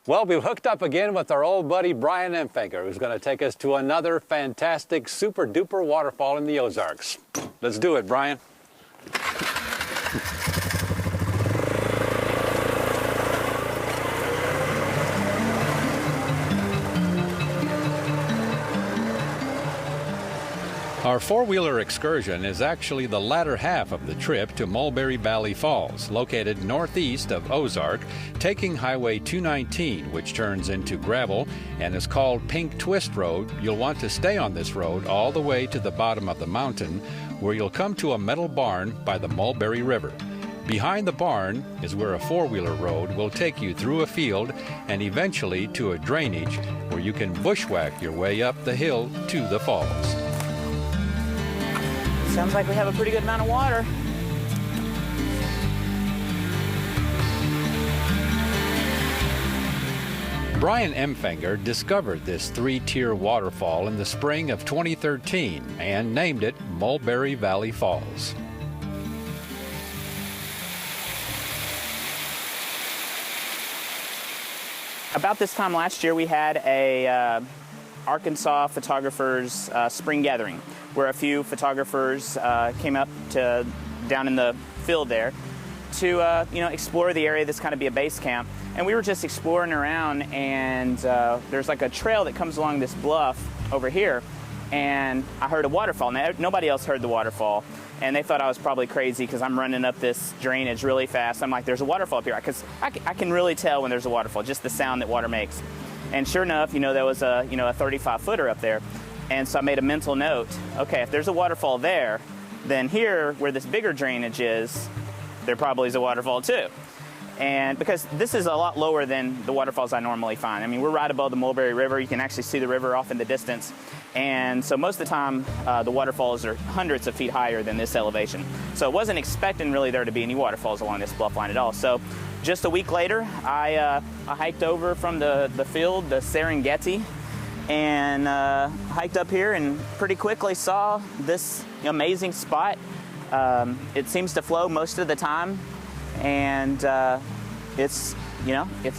Well, we've hooked up again with our old buddy Brian Empfanger, who's going to take us to another fantastic super duper waterfall in the Ozarks. Let's do it, Brian. Our four-wheeler excursion is actually the latter half of the trip to Mulberry Valley Falls, located northeast of Ozark, taking Highway 219, which turns into gravel and is called Pink Twist Road. You'll want to stay on this road all the way to the bottom of the mountain, where you'll come to a metal barn by the Mulberry River. Behind the barn is where a four-wheeler road will take you through a field and eventually to a drainage where you can bushwhack your way up the hill to the falls. Sounds like we have a pretty good amount of water. Brian Empfanger discovered this three-tier waterfall in the spring of 2013 and named it Mulberry Valley Falls. About this time last year, we had a Arkansas photographers spring gathering, where a few photographers came up to down in the field there to explore the area that's kind of be a base camp. And we were just exploring around, and there's like a trail that comes along this bluff over here, and I heard a waterfall. Now, nobody else heard the waterfall, and they thought I was probably crazy because I'm running up this drainage really fast. I'm like, there's a waterfall up here, because I can really tell when there's a waterfall, just the sound that water makes. And sure enough, there was a 35-footer up there. And so I made a mental note, okay, if there's a waterfall there, then here, where this bigger drainage is, there probably is a waterfall too. And because this is a lot lower than the waterfalls I normally find. I mean, we're right above the Mulberry River. You can actually see the river off in the distance. And so most of the time, the waterfalls are hundreds of feet higher than this elevation. So I wasn't expecting really there to be any waterfalls along this bluff line at all. So just a week later, I hiked over from the field, the Serengeti, and hiked up here and pretty quickly saw this amazing spot. It seems to flow most of the time, and it's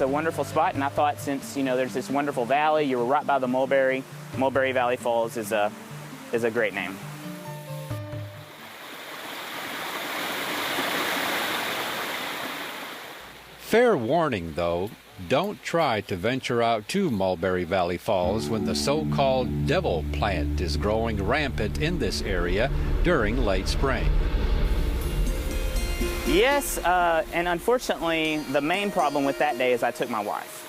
a wonderful spot. And I thought, since there's this wonderful valley, you were right by the Mulberry Valley Falls is a great name. Fair warning, though, don't try to venture out to Mulberry Valley Falls when the so-called devil plant is growing rampant in this area during late spring. Yes, and unfortunately, the main problem with that day is I took my wife.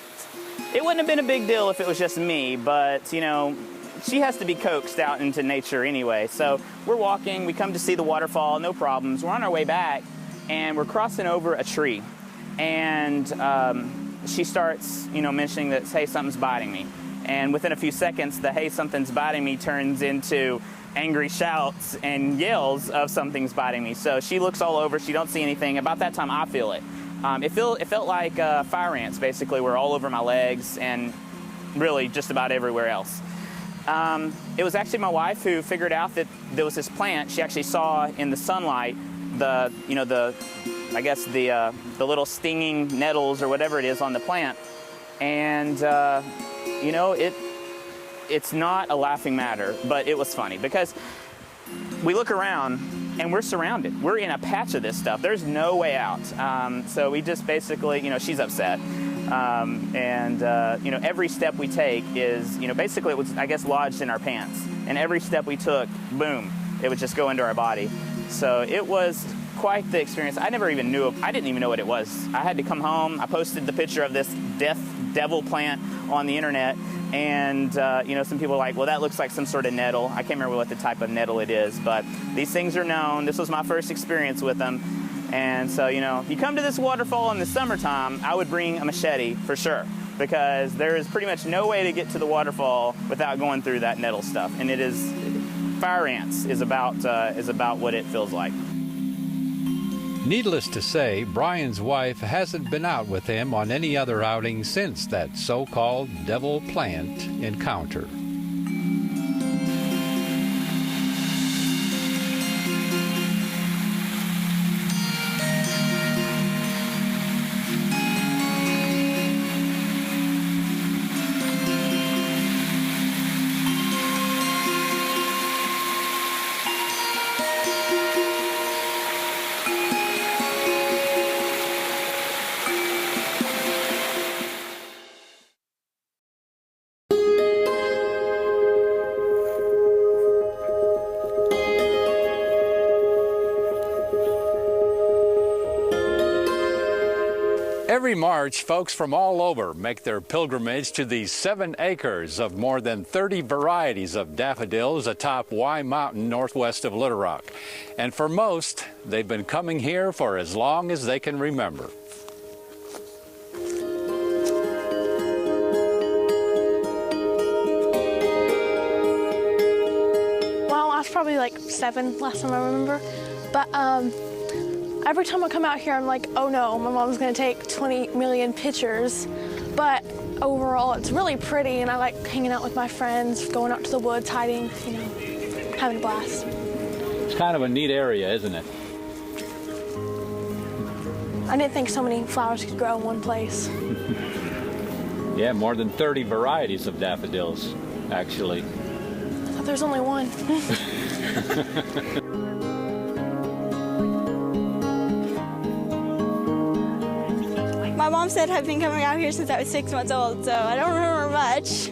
It wouldn't have been a big deal if it was just me, but, she has to be coaxed out into nature anyway. So we're walking, we come to see the waterfall, no problems. We're on our way back, and we're crossing over a tree. And she starts, mentioning that, hey, something's biting me. And within a few seconds, the hey, something's biting me turns into angry shouts and yells of something's biting me. So she looks all over, she don't see anything. About that time, I feel it. It felt like fire ants, basically, were all over my legs and really just about everywhere else. It was actually my wife who figured out that there was this plant she actually saw in the sunlight, the little stinging nettles or whatever it is on the plant. And, it's not a laughing matter, but it was funny because we look around and we're surrounded. We're in a patch of this stuff. There's no way out. So we just basically, she's upset. Every step we take is, basically it was, I guess, lodged in our pants. And every step we took, boom, it would just go into our body. So it was quite the experience. I didn't even know what it was. I had to come home. I posted the picture of this devil plant on the internet, and some people were like, well, that looks like some sort of nettle. I can't remember what the type of nettle it is, but these things are known. This was my first experience with them. And so, if you come to this waterfall in the summertime, I would bring a machete for sure, because there is pretty much no way to get to the waterfall without going through that nettle stuff. And fire ants is about what it feels like. Needless to say, Brian's wife hasn't been out with him on any other outing since that so-called devil plant encounter. March, folks from all over make their pilgrimage to these 7 acres of more than 30 varieties of daffodils atop Wye Mountain northwest of Little Rock. And for most, they've been coming here for as long as they can remember. Well, I was probably like 7 last time I remember, but every time I come out here, I'm like, oh no, my mom's gonna take 20 million pictures. But overall, it's really pretty, and I like hanging out with my friends, going out to the woods, hiding, you know, having a blast. It's kind of a neat area, isn't it? I didn't think so many flowers could grow in one place. Yeah, more than 30 varieties of daffodils, actually. I thought there's only one. My mom said I've been coming out here since I was 6 months old, so I don't remember much.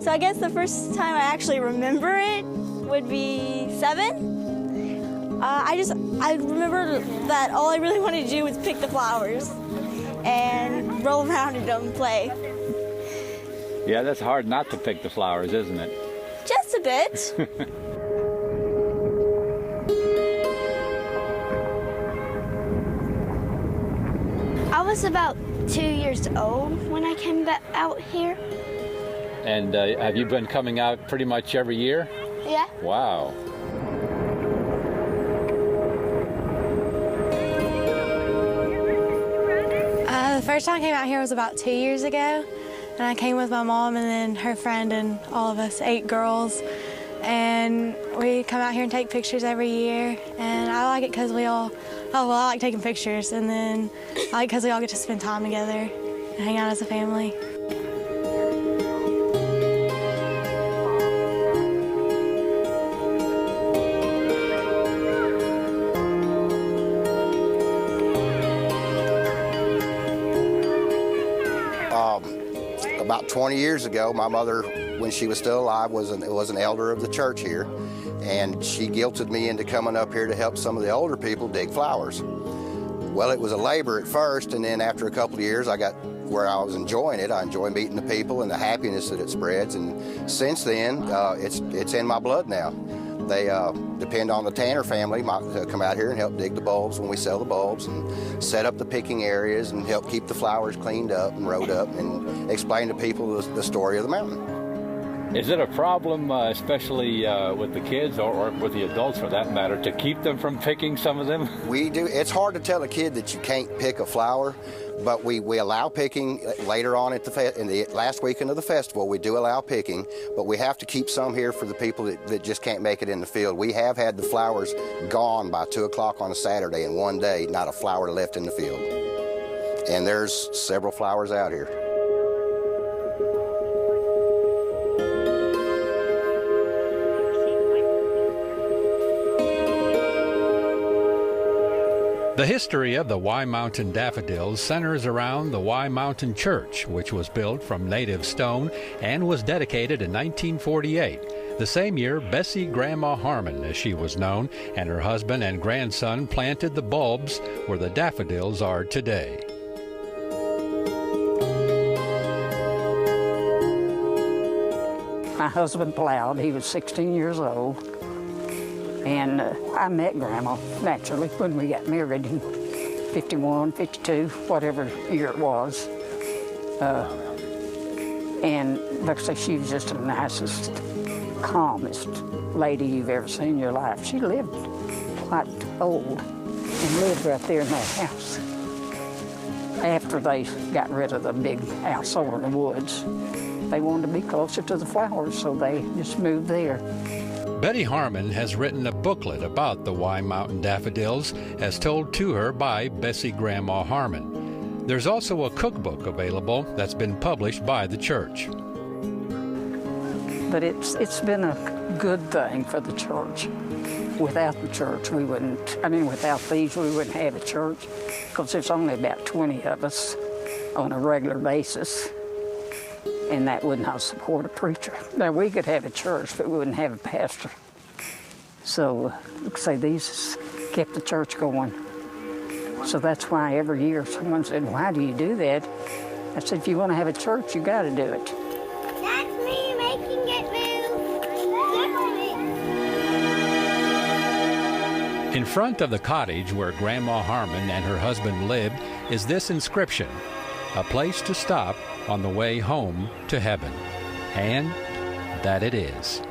So I guess the first time I actually remember it would be 7. I remember that all I really wanted to do was pick the flowers and roll around in them and play. Yeah, that's hard not to pick the flowers, isn't it? Just a bit. I was about 2 years old when I came back out here. And have you been coming out pretty much every year? Yeah. Wow. The first time I came out here was about 2 years ago, and I came with my mom and then her friend and all of us, 8 girls. And we come out here and take pictures every year, and I like it because I like taking pictures, and then I like because we all get to spend time together and hang out as a family. About 20 years ago, my mother, when she was still alive, was an elder of the church here, and she guilted me into coming up here to help some of the older people dig flowers. Well, it was a labor at first, and then after a couple of years, I got where I was enjoying it. I enjoy meeting the people and the happiness that it spreads, and since then, it's in my blood now. They depend on the Tanner family to come out here and help dig the bulbs when we sell the bulbs, and set up the picking areas and help keep the flowers cleaned up and rode up and explain to people the story of the mountain. Is it a problem, especially with the kids or with the adults for that matter, to keep them from picking some of them? We do. It's hard to tell a kid that you can't pick a flower, but we allow picking later on in the last weekend of the festival. We do allow picking, but we have to keep some here for the people that just can't make it in the field. We have had the flowers gone by 2 o'clock on a Saturday, and one day not a flower left in the field. And there's several flowers out here. The history of the Wye Mountain daffodils centers around the Wye Mountain Church, which was built from native stone and was dedicated in 1948. The same year, Bessie Grandma Harmon, as she was known, and her husband and grandson planted the bulbs where the daffodils are today. My husband plowed. He was 16 years old. And I met Grandma, naturally, when we got married in 51, 52, whatever year it was. And like I say, she was just the nicest, calmest lady you've ever seen in your life. She lived quite old and lived right there in that house. After they got rid of the big house over in the woods, they wanted to be closer to the flowers, so they just moved there. Betty Harmon has written a booklet about the Wye Mountain daffodils, as told to her by Bessie Grandma Harmon. There's also a cookbook available that's been published by the church. But it's been a good thing for the church. Without the church, without these, we wouldn't have a church, because there's only about 20 of us on a regular basis. And that would not support a preacher. Now, we could have a church, but we wouldn't have a pastor. So, like I say, these kept the church going. So that's why every year someone said, why do you do that? I said, if you want to have a church, you got to do it. That's me making it move. In front of the cottage where Grandma Harmon and her husband lived is this inscription, a place to stop on the way home to heaven. And that it is.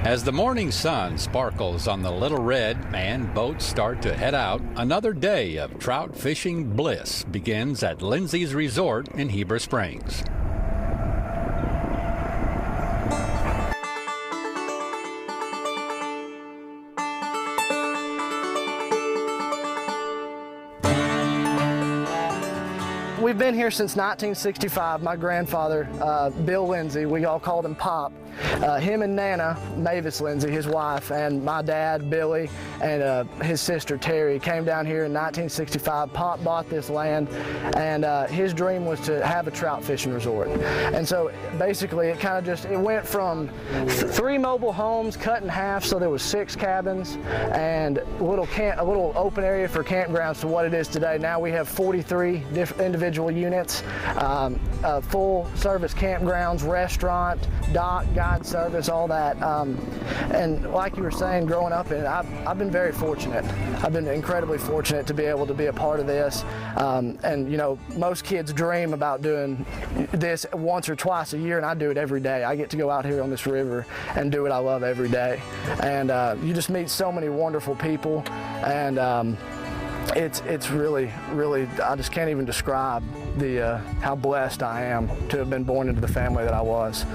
As the morning sun sparkles on the Little Red and boats start to head out, another day of trout fishing bliss begins at Lindsay's Resort in Heber Springs. We've been here since 1965. My grandfather, Bill Lindsay, we all called him Pop. Him and Nana, Mavis Lindsay, his wife, and my dad, Billy, and his sister, Terry, came down here in 1965. Pop bought this land, and his dream was to have a trout fishing resort. And so basically it kind of just, it went from 3 mobile homes cut in half, so there was 6 cabins, and a little open area for campgrounds to what it is today. Now we have 43 different individual units, full service campgrounds, restaurant, dock, guide service, all that. And like you were saying, growing up in it, I've been very fortunate. I've been incredibly fortunate to be able to be a part of this. And you know, most kids dream about doing this once or twice a year, and I do it every day. I get to go out here on this river and do what I love every day. And you just meet so many wonderful people, and it's really, I just can't even describe how blessed I am to have been born into the family that I was.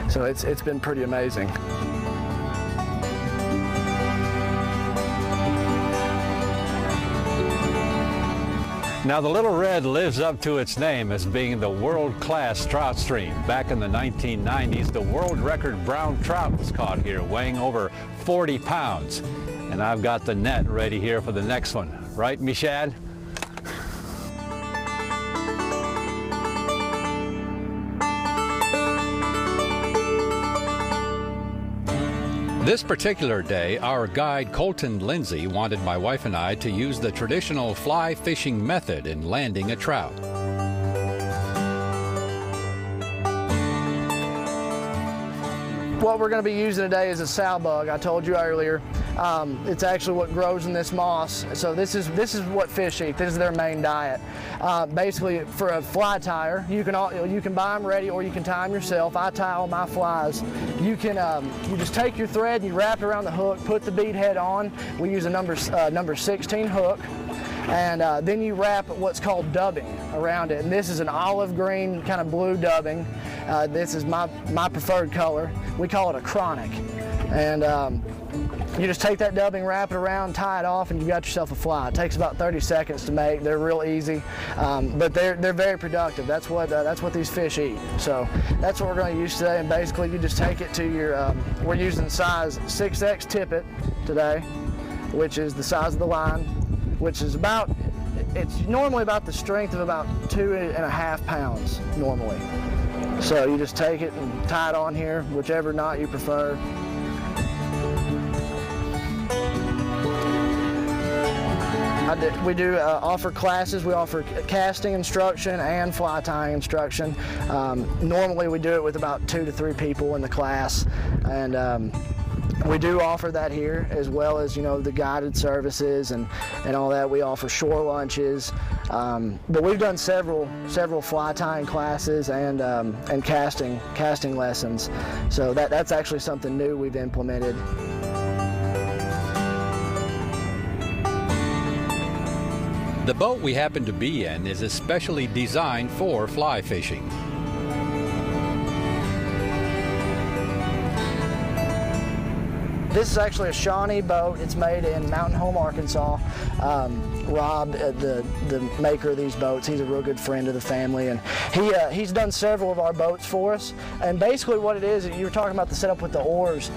So it's been pretty amazing. Now the Little Red lives up to its name as being the world-class trout stream. Back in the 1990s, the world record brown trout was caught here, weighing over 40 pounds. And I've got the net ready here for the next one. Right, Mishad? This particular day, our guide Colton Lindsay wanted my wife and I to use the traditional fly fishing method in landing a trout. What we're going to be using today is a sow bug. I told you earlier. It's actually what grows in this moss. So this is what fish eat. This is their main diet. Basically, for a fly tire, you can buy them ready, or you can tie them yourself. I tie all my flies. You just take your thread and you wrap it around the hook, put the bead head on. We use a number 16 hook. And then you wrap what's called dubbing around it. And this is an olive green, kind of blue dubbing. This is my preferred color. We call it a chronic. And you just take that dubbing, wrap it around, tie it off, and you got yourself a fly. It takes about 30 seconds to make. They're real easy, but they're very productive. That's what these fish eat. So that's what we're going to use today. And basically, you just take it to your. We're using size 6X tippet today, which is the size of the line, which is it's normally about the strength of about 2.5 pounds normally. So you just take it and tie it on here, whichever knot you prefer. We do offer classes. We offer casting instruction and fly tying instruction. Normally we do it with about 2 to 3 people in the class, and we do offer that here, as well as the guided services and all that. We offer shore lunches, but we've done several fly tying classes and casting lessons. So that's actually something new we've implemented. The boat we happen to be in is especially designed for fly fishing. This is actually a Shawnee boat. It's made in Mountain Home, Arkansas. Rob, the maker of these boats, he's a real good friend of the family, and he's done several of our boats for us. And basically what it is, you were talking about the setup with the oars.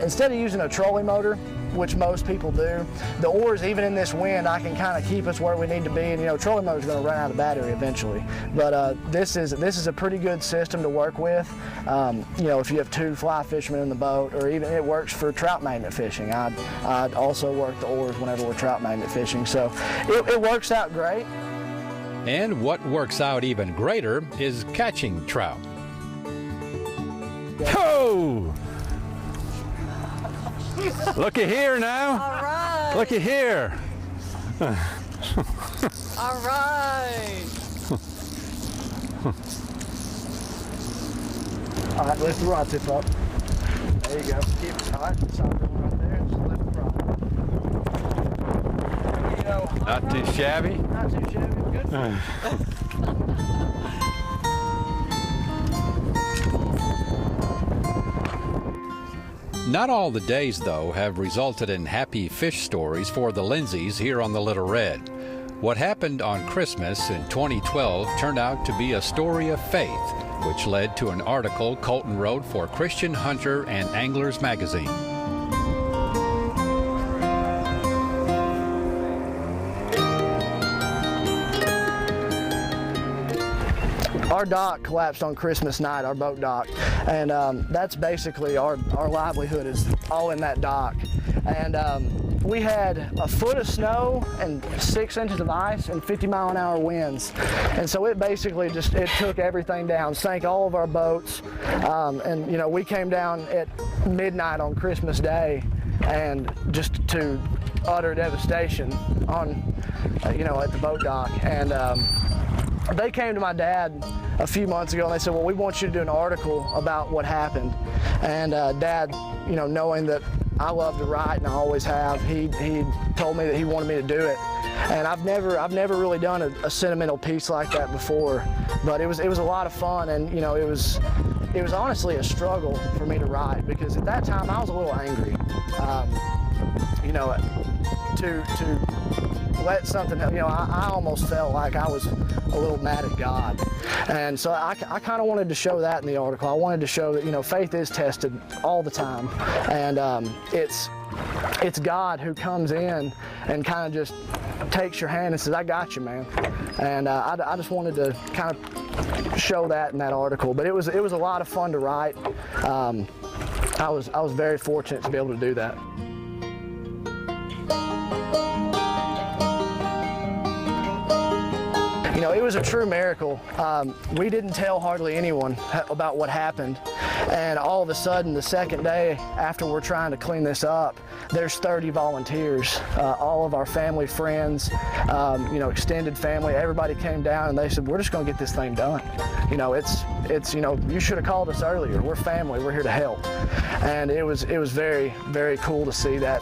Instead of using a trolling motor, which most people do, the oars, even in this wind, I can kind of keep us where we need to be. And you know, trolling motor is going to run out of battery eventually. But this is a pretty good system to work with. You know, if you have 2 fly fishermen in the boat, or even it works for trout magnet fishing. I'd also work the oars whenever we're trout magnet fishing. So it works out great. And what works out even greater is catching trout. Ho! Looky here now. All right. Looky here. All right. All right, lift the rod tip up. There you go. Keep it tight. Stop it right there. Just lift the rod. You know, Not too shabby. Not too shabby. Good. Not all the days, though, have resulted in happy fish stories for the Lindsays here on the Little Red. What happened on Christmas in 2012 turned out to be a story of faith, which led to an article Colton wrote for Christian Hunter and Anglers magazine. Our dock collapsed on Christmas night, our boat dock, and that's basically our livelihood is all in that dock. And we had a foot of snow and 6 inches of ice and 50-mile-an-hour winds, and so it basically it took everything down, sank all of our boats, and you know, we came down at midnight on Christmas Day, and just to utter devastation on you know, at the boat dock. And they came to my dad a few months ago and they said, well, we want you to do an article about what happened. And Dad, you know, knowing that I love to write and I always have, he told me that he wanted me to do it. And I've never really done a sentimental piece like that before, but it was a lot of fun. And you know, it was honestly a struggle for me to write, because at that time I was a little angry. You know, to let something, you know, I almost felt like I was a little mad at God. And so I kind of wanted to show that in the article. I wanted to show that, you know, faith is tested all the time. And it's God who comes in and kind of just takes your hand and says, I got you, man. And I just wanted to kind of show that in that article. But it was a lot of fun to write. I was very fortunate to be able to do that. You know, it was a true miracle. We didn't tell hardly anyone about what happened. And all of a sudden, the second day after we're trying to clean this up, there's 30 volunteers. All of our family, friends, you know, extended family, everybody came down and they said, we're just gonna get this thing done. You know, it's you know, you should have called us earlier. We're family, we're here to help. And it was very, very cool to see that.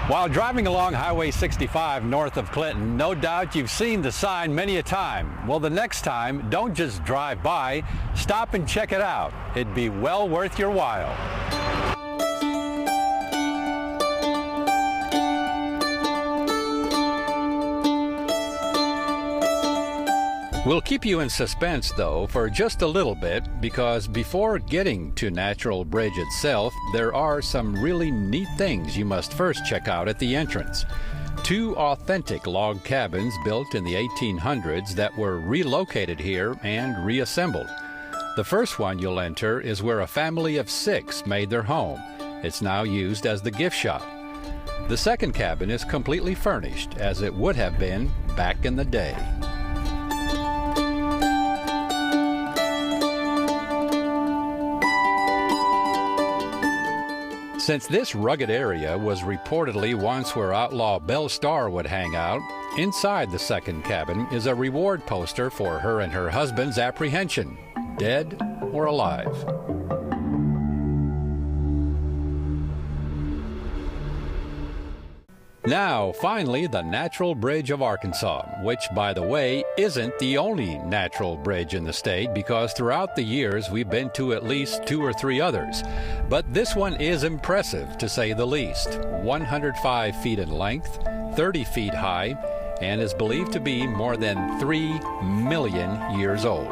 While driving along Highway 65 north of Clinton, no doubt you've seen the sign many a time. Well, the next time, don't just drive by, stop and check it out. It'd be well worth your while. We'll keep you in suspense, though, for just a little bit, because before getting to Natural Bridge itself, there are some really neat things you must first check out at the entrance. 2 authentic log cabins built in the 1800s that were relocated here and reassembled. The first one you'll enter is where a family of 6 made their home. It's now used as the gift shop. The second cabin is completely furnished, as it would have been back in the day. Since this rugged area was reportedly once where outlaw Belle Starr would hang out, Inside the second cabin is a reward poster for her and her husband's apprehension, dead or alive. Now, finally, the Natural Bridge of Arkansas, which, by the way, isn't the only natural bridge in the state, because throughout the years we've been to at least 2 or 3 others. But this one is impressive, to say the least. 105 feet in length, 30 feet high, and is believed to be more than 3 million years old.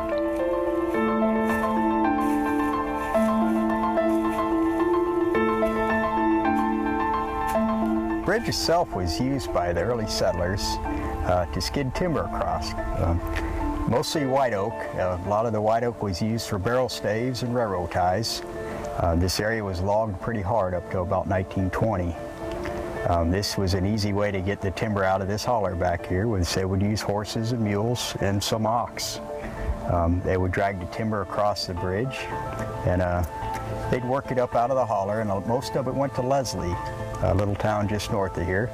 The bridge itself was used by the early settlers to skid timber across. Mostly white oak. A lot of the white oak was used for barrel staves and railroad ties. This area was logged pretty hard up to about 1920. This was an easy way to get the timber out of this holler back here. They would use horses and mules and some ox. They would drag the timber across the bridge, and they'd work it up out of the holler, and most of it went to Leslie, a little town just north of here.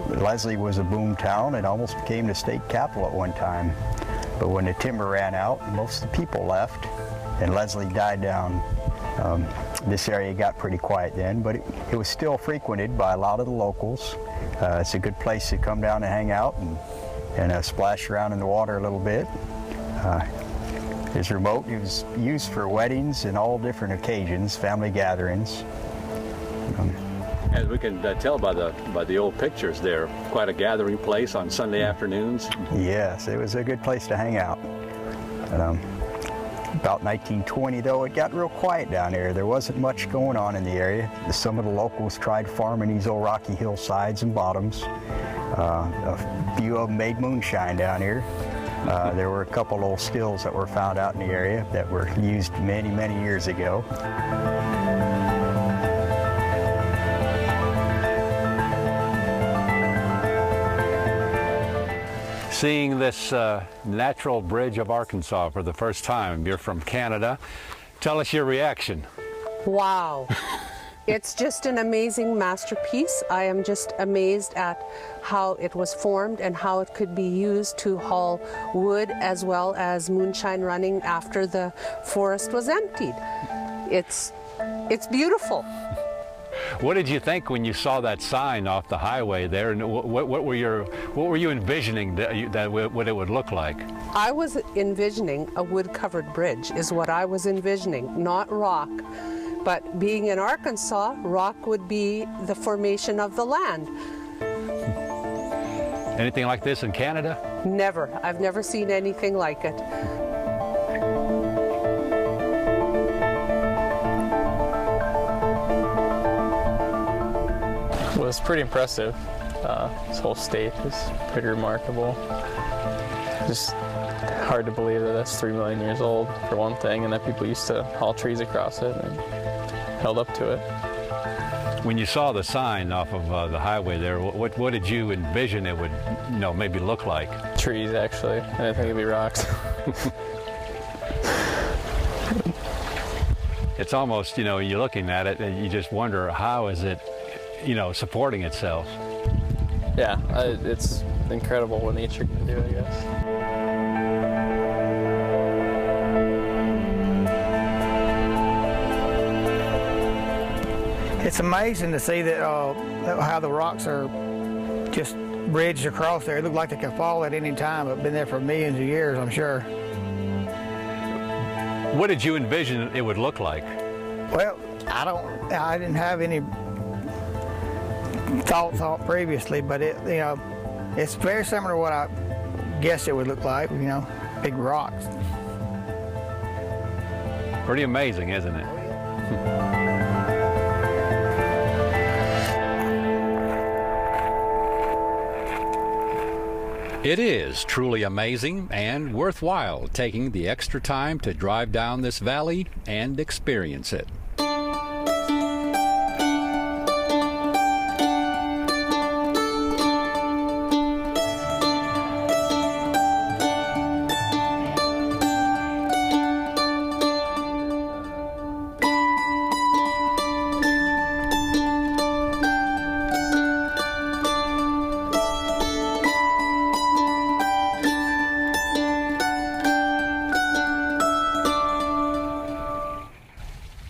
Leslie was a boom town. It almost became the state capital at one time. But when the timber ran out, most of the people left, and Leslie died down. This area got pretty quiet then, but it was still frequented by a lot of the locals. It's a good place to come down and hang out and splash around in the water a little bit. It's remote. It was used for weddings and all different occasions, family gatherings. As we can tell by the old pictures there, quite a gathering place on Sunday afternoons. Yes, it was a good place to hang out. About 1920, though, it got real quiet down here. There wasn't much going on in the area. Some of the locals tried farming these old rocky hillsides and bottoms. A few of them made moonshine down here. There were a couple old stills that were found out in the area that were used many, many years ago. Seeing this natural bridge of Arkansas for the first time. You're from Canada. Tell us your reaction. Wow. It's just an amazing masterpiece. I am just amazed at how it was formed and how it could be used to haul wood as well as moonshine running after the forest was emptied. It's beautiful. What did you think when you saw that sign off the highway there, and what were you envisioning that what it would look like? I was envisioning a wood-covered bridge is what I was envisioning, not rock. But being in Arkansas, rock would be the formation of the land. Anything like this in Canada? Never. I've never seen anything like it. Well, it's pretty impressive. This whole state is pretty remarkable. Just hard to believe that that's 3 million years old, for one thing, and that people used to haul trees across it and held up to it. When you saw the sign off of the highway there, what did you envision it would, maybe look like? Trees, actually. I didn't think it'd be rocks. It's almost, you're looking at it and you just wonder, how is it, supporting itself? Yeah, it's incredible what nature can do, I guess. It's amazing to see that how the rocks are just bridged across there. It looked like they could fall at any time. It's been there for millions of years, I'm sure. What did you envision it would look like? Well, I didn't have any thought previously, but it's very similar to what I guessed it would look like, big rocks. Pretty amazing, isn't it? It is truly amazing and worthwhile taking the extra time to drive down this valley and experience it.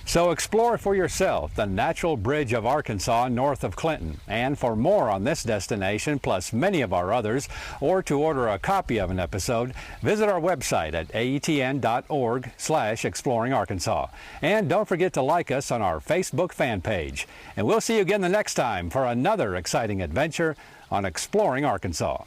So explore for yourself the Natural Bridge of Arkansas north of Clinton. And for more on this destination, plus many of our others, or to order a copy of an episode, visit our website at aetn.org/exploringarkansas. And don't forget to like us on our Facebook fan page. And we'll see you again the next time for another exciting adventure on Exploring Arkansas.